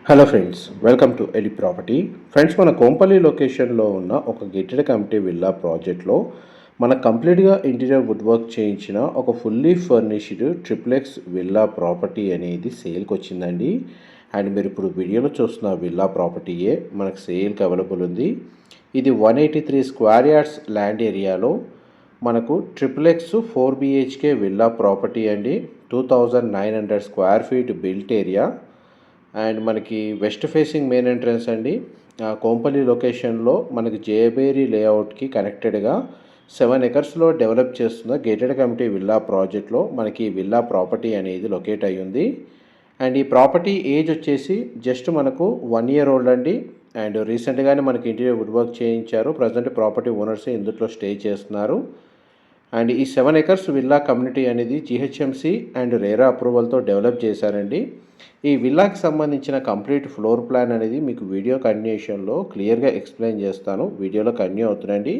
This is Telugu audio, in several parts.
హలో ఫ్రెండ్స్, వెల్కమ్ టు ఎలి ప్రాపర్టీ. ఫ్రెండ్స్, మన కోంపల్లి లొకేషన్లో ఉన్న ఒక గేటెడ్ కమ్యూనిటీ విల్లా ప్రాజెక్ట్లో మనకు కంప్లీట్గా ఇంటీరియర్ వుడ్ వర్క్ చేయించిన ఒక fully furnished triplex villa property అనేది సేల్కి వచ్చిందండి. అండ్ మీరు ఇప్పుడు వీడియోలో చూస్తున్న విల్లా ప్రాపర్టీయే మనకు సేల్కి అవైలబుల్ ఉంది. ఇది 183 స్క్వేర్ యార్డ్స్ ల్యాండ్ ఏరియాలో మనకు ట్రిప్లెక్స్ 4 BHK విల్లా ప్రాపర్టీ అండి. 2900 square feet built area and మనకి వెస్ట్ ఫేసింగ్ మెయిన్ ఎంట్రన్స్ అండి. కోంపల్లి లొకేషన్లో మనకి జేబేరి లేఅవుట్కి కనెక్టెడ్గా 7 ఎకర్స్లో డెవలప్ చేస్తున్న గేటెడ్ కమ్యూనిటీ విల్లా ప్రాజెక్ట్లో మనకి విల్లా ప్రాపర్టీ అనేది లొకేట్ అయ్యి ఉంది. అండ్ ఈ ప్రాపర్టీ ఏజ్ వచ్చేసి జస్ట్ మనకు 1 year ఓల్డ్ అండి. అండ్ రీసెంట్గానే మనకి ఇంటీరియర్ వుడ్ వర్క్ చేయించారు. ప్రజెంట్ ప్రాపర్టీ ఓనర్స్ ఇందులో స్టే చేస్తున్నారు. అండ్ ఈ 7 ఎకర్స్ విల్లా కమ్యూనిటీ అనేది GHMC అండ్ రేరా అప్రూవల్తో డెవలప్ చేశారండి. ఈ విల్లాకి సంబంధించిన కంప్లీట్ ఫ్లోర్ ప్లాన్ అనేది మీకు వీడియో కంటిన్యూషన్లో క్లియర్గా ఎక్స్ప్లెయిన్ చేస్తాను. వీడియోలో కంటిన్యూ అవుతుందండి.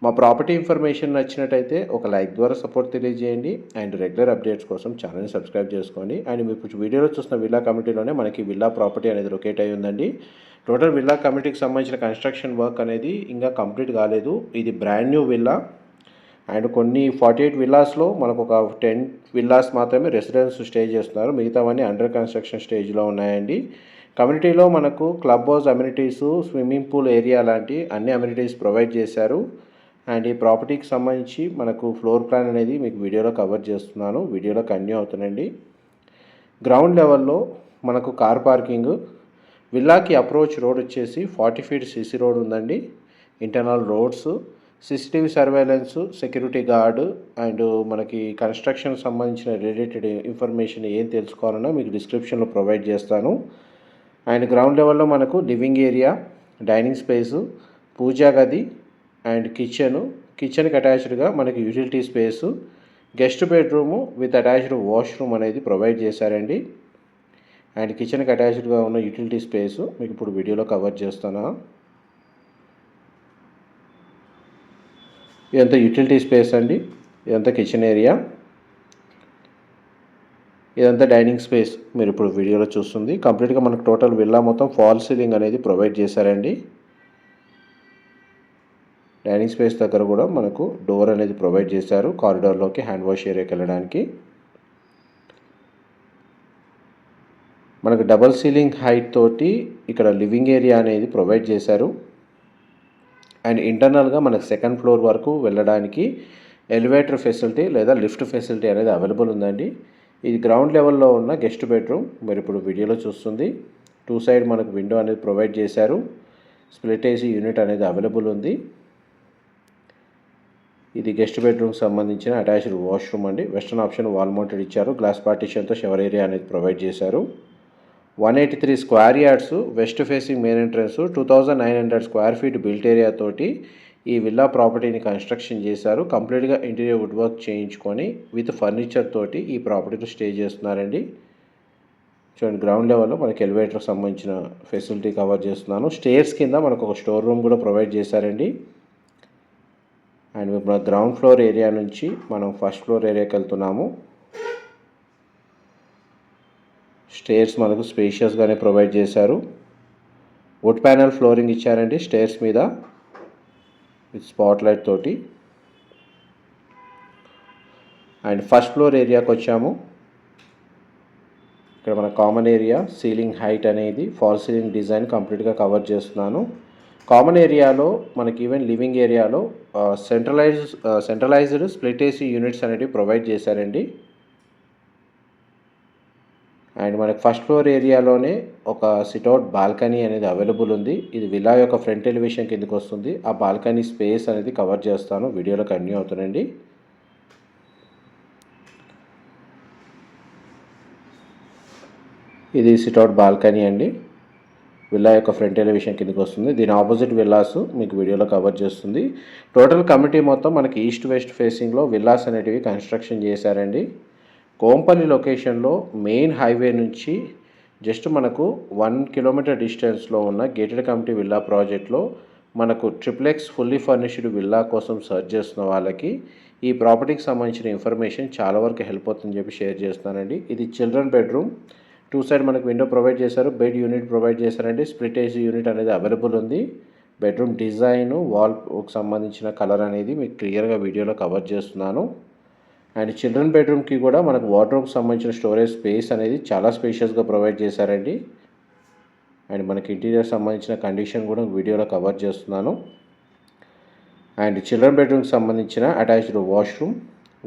మా ప్రాపర్టీ ఇన్ఫర్మేషన్ నచ్చినట్టయితే ఒక లైక్ ద్వారా సపోర్ట్ తెలియజేయండి. అండ్ రెగ్యులర్ అప్డేట్స్ కోసం ఛానల్ని సబ్స్క్రైబ్ చేసుకోండి. అండ్ మీరు వీడియోలో చూస్తున్న విల్లా కమ్యూనిటీలోనే మనకి విల్లా ప్రాపర్టీ అనేది లొకేట్ అయ్యి ఉందండి. టోటల్ విల్లా కమ్యూనిటీకి సంబంధించిన కన్స్ట్రక్షన్ వర్క్ అనేది ఇంకా కంప్లీట్ కాలేదు. ఇది బ్రాండ్ న్యూ విల్లా. అండ్ కొన్ని 48 విల్లాస్లో మనకు ఒక 10 విల్లాస్ మాత్రమే రెసిడెన్స్ స్టే చేస్తున్నారు. మిగతావన్నీ అండర్ కన్స్ట్రక్షన్ స్టేజ్లో ఉన్నాయండి. కమ్యూనిటీలో మనకు club house amenities, swimming pool area లాంటి అన్ని అమ్యూనిటీస్ ప్రొవైడ్ చేశారు. అండ్ ఈ ప్రాపర్టీకి సంబంధించి మనకు ఫ్లోర్ ప్లాన్ అనేది మీకు వీడియోలో కవర్ చేస్తున్నాను. వీడియోలో కంటిన్యూ అవుతుందండి. గ్రౌండ్ లెవెల్లో మనకు కార్ పార్కింగ్, విల్లాకి అప్రోచ్ రోడ్ వచ్చేసి 40 feet CC రోడ్ ఉందండి. Internal roads, CCTV surveillance, security guard and మనకి కన్స్ట్రక్షన్ సంబంధించిన రిలేటెడ్ ఇన్ఫర్మేషన్ ఏం తెలుసుకోవాలన్నా మీకు డిస్క్రిప్షన్లో ప్రొవైడ్ చేస్తాను. అండ్ గ్రౌండ్ లెవెల్లో మనకు లివింగ్ ఏరియా, డైనింగ్ స్పేసు, పూజా గది అండ్ కిచెన్కి అటాచ్డ్గా మనకి utility space, guest bedroom with attached washroom అనేది ప్రొవైడ్ చేశారండి. అండ్ కిచెన్కి అటాచ్డ్గా ఉన్న యూటిలిటీ స్పేసు మీకు ఇప్పుడు వీడియోలో కవర్ చేస్తాను. ఇదంతా యూటిలిటీ స్పేస్ అండి. ఇదంతా కిచెన్ ఏరియా, ఇదంతా డైనింగ్ స్పేస్ మీరు ఇప్పుడు వీడియోలో చూస్తుంది. కంప్లీట్గా మనకు టోటల్ విల్లా మొత్తం ఫాల్ సీలింగ్ అనేది ప్రొవైడ్ చేశారండి. డైనింగ్ స్పేస్ దగ్గర కూడా మనకు డోర్ అనేది ప్రొవైడ్ చేశారు కారిడార్లోకి హ్యాండ్ వాష్ ఏరియాకి వెళ్ళడానికి. మనకు డబల్ సీలింగ్ హైట్ తోటి ఇక్కడ లివింగ్ ఏరియా అనేది ప్రొవైడ్ చేశారు. అండ్ ఇంటర్నల్గా మనకు సెకండ్ ఫ్లోర్ వరకు వెళ్ళడానికి ఎలివేటర్ ఫెసిలిటీ లేదా లిఫ్ట్ ఫెసిలిటీ అనేది అవైలబుల్ ఉందండి. ఇది గ్రౌండ్ లెవెల్లో ఉన్న గెస్ట్ బెడ్రూమ్ మీరు ఇప్పుడు వీడియోలో చూస్తుంది. 2 side మనకు విండో అనేది ప్రొవైడ్ చేశారు. స్ప్లిట్ ఏసీ యూనిట్ అనేది అవైలబుల్ ఉంది. ఇది గెస్ట్ బెడ్రూమ్కి సంబంధించిన అటాచ్డ్ వాష్రూమ్ అండి. వెస్టర్న్ ఆప్షన్ వాల్ మౌంటెడ్ ఇచ్చారు. గ్లాస్ పార్టీషన్తో షవర్ ఏరియా అనేది ప్రొవైడ్ చేశారు. 183 square yards west facing main entrance, 2900 square feet built area తోటి ఈ విల్లా ప్రాపర్టీని కన్స్ట్రక్షన్ చేశారు. కంప్లీట్గా ఇంటీరియర్ వుడ్ వర్క్ చేయించుకొని విత్ ఫర్నిచర్ తోటి ఈ ప్రాపర్టీలో స్టే చేస్తున్నారండి. చూడండి, గ్రౌండ్ లెవెల్లో మనకి ఎలివేటర్కి సంబంధించిన ఫెసిలిటీ కవర్ చేస్తున్నాను. స్టేర్స్ కింద మనకు ఒక స్టోర్ రూమ్ కూడా ప్రొవైడ్ చేశారండి. అండ్ మన గ్రౌండ్ ఫ్లోర్ ఏరియా నుంచి మనం ఫస్ట్ ఫ్లోర్ ఏరియాకి వెళ్తున్నాము. స్టేర్స్ మనకు స్పేషియస్గానే ప్రొవైడ్ చేశారు. వుడ్ ప్యానల్ ఫ్లోరింగ్ ఇచ్చారండి స్టేర్స్ మీద విత్ స్పాట్ లైట్ తోటి. అండ్ ఫస్ట్ ఫ్లోర్ ఏరియాకి వచ్చాము. ఇక్కడ మన కామన్ ఏరియా, సీలింగ్ హైట్ అనేది ఫాల్ సీలింగ్ డిజైన్ కంప్లీట్గా కవర్ చేస్తున్నాను. కామన్ ఏరియాలో మనకి ఈవెన్ లివింగ్ ఏరియాలో సెంట్రలైజ్డ్ స్ప్లిట్ ఏసీ యూనిట్స్ అనేవి ప్రొవైడ్ చేశారండి. అండ్ మనకి ఫస్ట్ ఫ్లోర్ ఏరియాలోనే ఒక సిట్అవుట్ బాల్కనీ అనేది అవైలబుల్ ఉంది. ఇది విల్లా యొక్క ఫ్రంట్ ఎలివేషన్ కిందకి వస్తుంది. ఆ బాల్కనీ స్పేస్ అనేది కవర్ చేస్తాను. వీడియోలో కంటిన్యూ అవుతుందండి. ఇది సిట్అవుట్ బాల్కనీ అండి. విల్లా యొక్క ఫ్రంట్ ఎలివేషన్ కిందకి వస్తుంది. దీని ఆపోజిట్ విల్లాస్ మీకు వీడియోలో కవర్ చేస్తుంది. టోటల్ కమ్యూనిటీ మొత్తం మనకి ఈస్ట్ వెస్ట్ ఫేసింగ్లో విల్లాస్ అనేటివి కన్స్ట్రక్షన్ చేశారండి. కోంపల్లి లొకేషన్లో మెయిన్ హైవే నుంచి జస్ట్ మనకు 1 kilometer డిస్టెన్స్లో ఉన్న గేటెడ్ కమ్యూనిటీ విల్లా ప్రాజెక్ట్లో మనకు ట్రిప్లెక్స్ ఫుల్లీ ఫర్నిష్డ్ విల్లా కోసం సర్చ్ చేస్తున్న వాళ్ళకి ఈ ప్రాపర్టీకి సంబంధించిన ఇన్ఫర్మేషన్ చాలా వరకు హెల్ప్ అవుతుందని చెప్పి షేర్ చేస్తున్నానండి. ఇది చిల్డ్రన్ బెడ్రూమ్ టూ సైడ్ మనకు విండో ప్రొవైడ్ చేశారు, బెడ్ యూనిట్ ప్రొవైడ్ చేశారండి. స్ప్లిట్ ఏసీ యూనిట్ అనేది అవైలబుల్ ఉంది. బెడ్రూమ్ డిజైను, వాల్కి సంబంధించిన కలర్ అనేది మీకు క్లియర్గా వీడియోలో కవర్ చేస్తున్నాను. అండ్ చిల్డ్రన్ బెడ్రూమ్కి కూడా మనకు వార్డ్రోబ్కి సంబంధించిన స్టోరేజ్ స్పేస్ అనేది చాలా స్పేషియస్గా ప్రొవైడ్ చేశారండి. అండ్ మనకి ఇంటీరియర్ సంబంధించిన కండిషన్ కూడా వీడియోలో కవర్ చేస్తున్నాను. అండ్ చిల్డ్రన్ బెడ్రూమ్కి సంబంధించిన అటాచ్డ్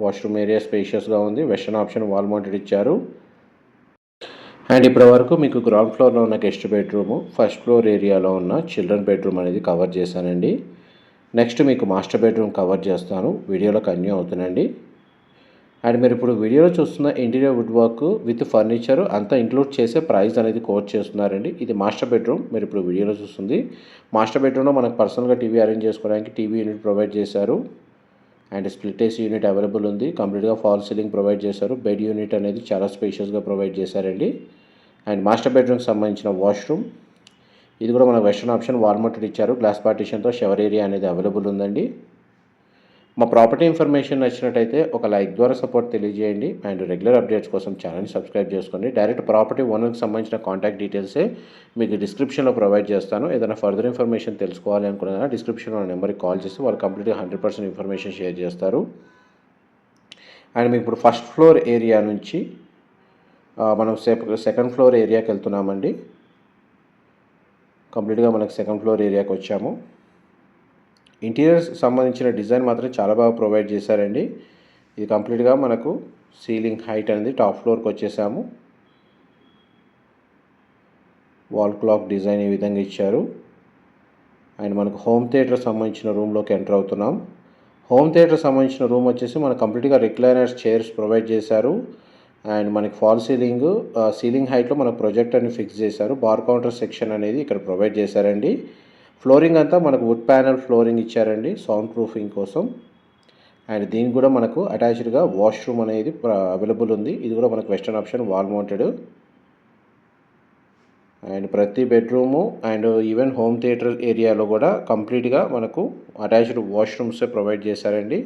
వాష్రూమ్ ఏరియా స్పేషియస్గా ఉంది. వెస్టర్న్ ఆప్షన్ వాల్ మౌంటెడ్ ఇచ్చారు. అండ్ ఇప్పటి వరకు మీకు గ్రౌండ్ ఫ్లోర్లో ఉన్న గెస్ట్ బెడ్రూము, ఫస్ట్ ఫ్లోర్ ఏరియాలో ఉన్న చిల్డ్రన్ బెడ్రూమ్ అనేది కవర్ చేశానండి. నెక్స్ట్ మీకు మాస్టర్ బెడ్రూమ్ కవర్ చేస్తాను, వీడియోలో కంటిన్యూ అవుతుందండి. అండ్ మీరు ఇప్పుడు వీడియోలో చూస్తున్న interior wood work with furniture అంతా ఇంక్లూడ్ చేసే ప్రైస్ అనేది కోట్ చేస్తున్నారండి. ఇది మాస్టర్ బెడ్రూమ్ మీరు ఇప్పుడు వీడియోలో చూస్తుంది. మాస్టర్ బెడ్రూమ్లో మనకు పర్సనల్గా టీవీ అరేంజ్ చేసుకోవడానికి టీవీ యూనిట్ ప్రొవైడ్ చేశారు. And split AC unit available ఉంది. కంప్లీట్గా ఫాల్ సీలింగ్ ప్రొవైడ్ చేశారు. బెడ్ యూనిట్ అనేది చాలా స్పేషియస్గా ప్రొవైడ్ చేశారండి. అండ్ మాస్టర్ బెడ్రూమ్కి సంబంధించిన వాష్రూమ్ ఇది కూడా మనకు వెస్టర్న్ ఆప్షన్ వాల్ మౌంటెడ్ ఇచ్చారు. గ్లాస్ పార్టీషన్తో షవర్ ఏరియా అనేది అవైలబుల్ ఉందండి. మా ప్రాపర్టీ ఇన్ఫర్మేషన్ నచ్చినట్టయితే ఒక లైక్ ద్వారా సపోర్ట్ తెలియజేయండి. అండ్ రెగ్యులర్ అప్డేట్స్ కోసం ఛానల్ని సబ్స్క్రైబ్ చేసుకోండి. డైరెక్ట్ ప్రాపర్టీ ఓనర్కి సంబంధించిన కాంటాక్ట్ డీటెయిల్సే మీకు డిస్క్రిప్షన్లో ప్రొవైడ్ చేస్తాను. ఏదైనా ఫర్దర్ ఇన్ఫర్మేషన్ తెలుసుకోవాలి అనుకున్నా డిస్క్రిప్షన్లో నెంబర్కి కాల్ చేసి వాళ్ళు కంప్లీట్గా 100% ఇన్ఫర్మేషన్ షేర్ చేస్తారు. అండ్ మీకు ఇప్పుడు ఫస్ట్ ఫ్లోర్ ఏరియా నుంచి మనం సెకండ్ ఫ్లోర్ ఏరియాకి వెళ్తున్నామండి. కంప్లీట్గా మనకు సెకండ్ ఫ్లోర్ ఏరియాకి వచ్చాము. ఇంటీరియర్స్ సంబంధించిన డిజైన్ మాత్రం చాలా బాగా ప్రొవైడ్ చేశారండి. ఇది కంప్లీట్గా మనకు సీలింగ్ హైట్ అనేది టాప్ ఫ్లోర్కి వచ్చేసాము. వాల్ క్లాక్ డిజైన్ ఈ విధంగా ఇచ్చారు. అండ్ మనకు హోమ్ థియేటర్ సంబంధించిన రూమ్లోకి ఎంటర్ అవుతున్నాం. హోమ్ థియేటర్ సంబంధించిన రూమ్ వచ్చేసి మనకు కంప్లీట్గా రిక్లైనర్స్ చైర్స్ ప్రొవైడ్ చేశారు. అండ్ మనకి ఫాల్ సీలింగ్ హైట్లో మనకు ప్రొజెక్టర్ని ఫిక్స్ చేశారు. బార్ కౌంటర్ సెక్షన్ అనేది ఇక్కడ ప్రొవైడ్ చేశారండి. ఫ్లోరింగ్ అంతా మనకు వుడ్ ప్యానల్ ఫ్లోరింగ్ ఇచ్చారండి సౌండ్ ప్రూఫింగ్ కోసం. అండ్ దీనికి కూడా మనకు అటాచ్డ్గా వాష్రూమ్ అనేది అవైలబుల్ ఉంది. ఇది కూడా మనకు western option wall mounted. And ప్రతి bedroom and even home theatre ఏరియాలో కూడా కంప్లీట్గా మనకు అటాచ్డ్ వాష్రూమ్సే ప్రొవైడ్ చేశారండి.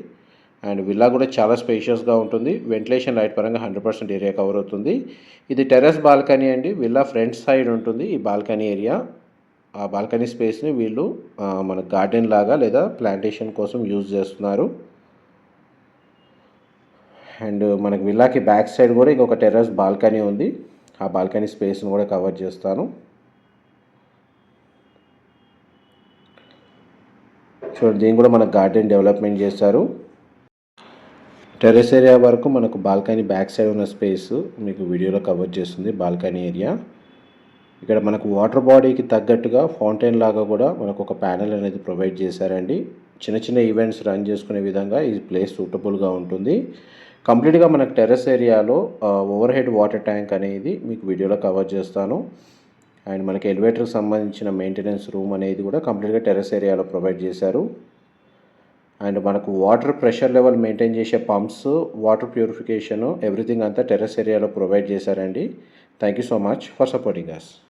అండ్ విల్లా కూడా చాలా స్పేషియస్గా ఉంటుంది. వెంటిలేషన్ లైట్ పరంగా 100% ఏరియా కవర్ అవుతుంది. ఇది టెర్రస్ బాల్కనీ అండి. విల్లా ఫ్రంట్ సైడ్ ఉంటుంది ఈ బాల్కనీ ఏరియా. ఆ బాల్కనీ స్పేస్ని వీళ్ళు మన గార్డెన్ లాగా లేదా ప్లాంటేషన్ కోసం యూజ్ చేస్తున్నారు. అండ్ మనకి విల్లాకి బ్యాక్ సైడ్ కూడా ఇంకొక టెర్రస్ బాల్కనీ ఉంది. ఆ బాల్కనీ స్పేస్ని కూడా కవర్ చేస్తాను. చూడండి, దీన్ని కూడా మనకు గార్డెన్ డెవలప్మెంట్ చేశారు. టెర్రస్ ఏరియా వరకు మనకు బాల్కనీ బ్యాక్ సైడ్ ఉన్న స్పేస్ మీకు వీడియోలో కవర్ చేస్తుంది. బాల్కనీ ఏరియా ఇక్కడ మనకు వాటర్ బాడీకి తగ్గట్టుగా ఫౌంటైన్ లాగా కూడా మనకు ఒక ప్యానెల్ అనేది ప్రొవైడ్ చేశారండి. చిన్న చిన్న ఈవెంట్స్ రన్ చేసుకునే విధంగా ఈ ప్లేస్ సూటబుల్గా ఉంటుంది. కంప్లీట్గా మనకు టెర్రస్ ఏరియాలో ఓవర్ హెడ్ వాటర్ ట్యాంక్ అనేది మీకు వీడియోలో కవర్ చేస్తాను. అండ్ మనకి ఎలివేటర్కి సంబంధించిన మెయింటెనెన్స్ రూమ్ అనేది కూడా కంప్లీట్గా టెర్రస్ ఏరియాలో ప్రొవైడ్ చేశారు. అండ్ మనకు వాటర్ ప్రెషర్ లెవెల్ మెయింటైన్ చేసే పంప్స్, వాటర్ ప్యూరిఫికేషను ఎవ్రీథింగ్ అంతా టెర్రస్ ఏరియాలో ప్రొవైడ్ చేశారండి. Thank you so much for supporting us.